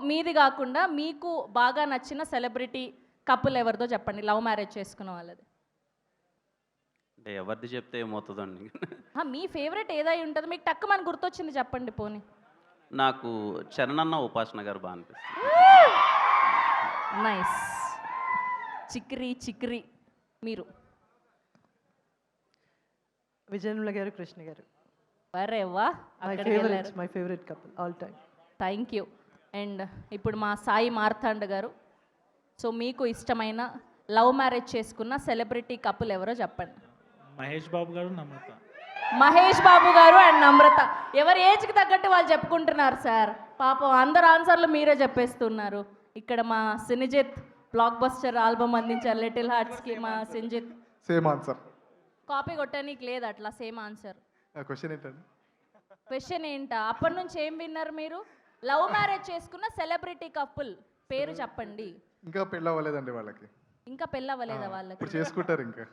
మీది కాకుండా మీకు బాగా నచ్చిన సెలబ్రిటీ కపుల్ ఎవరిదో చెప్పండి, లవ్ మ్యారేజ్ చేసుకున్న వాళ్ళది. అంటే ఎవరిది చెప్తే ఏమవుతుందండి. మీ ఫేవరెట్ ఏదై ఉంటుంది, మీకు టక్కుమని గుర్తొచ్చింది చెప్పండి పోనీ. నాకు చరణ్ ఉపాసన గారు బాగా అనిపిస్తుంది. నైస్. చిక్రీ మీరు? విజయనుల గారు, కృష్ణ గారు. అరే వా, my favourite couple all time. Thank you. And ఇప్పుడు మా సాయి మార్తాండ్ గారు, సో మీకు ఇష్టమైన లవ్ మ్యారేజ్ చేసుకున్న సెలబ్రిటీ కపుల్ ఎవరో చెప్పండి. మహేష్ బాబు గారు, నమ్రత. మహేష్ బాబు గారు అండ్ నమ్రత. ఎవరి ఏజ్కి తగ్గట్టు వాళ్ళు చెప్పుకుంటున్నారు సార్. పాపం అందరు ఆన్సర్లు మీరే చెప్పేస్తున్నారు. ఇక్కడ మా సినిజిత్ బ్లాక్ బస్టర్ ఆల్బమ్ అందించారు లిటిల్ హార్ట్స్కి. మా సినిజిత్ సేమ్ ఆన్సర్. కాపీ కొట్టడానికి లేదు అట్లా, సేమ్ ఆన్సర్. క్వశ్చన్ ఏంటండి? క్వశ్చన్ ఏంటా? అప్పటి నుంచి ఏం విన్నారు మీరు? లవ్ మ్యారేజ్ చేసుకున్న సెలబ్రిటీ కపుల్ పేరు చెప్పండి. ఇంకా పెళ్ళి అవ్వలేదండి వాళ్ళకి. ఇంకా పెళ్ళి అవ్వలేదా వాళ్ళకి? ఇప్పుడు చేసుకుంటారు ఇంకా.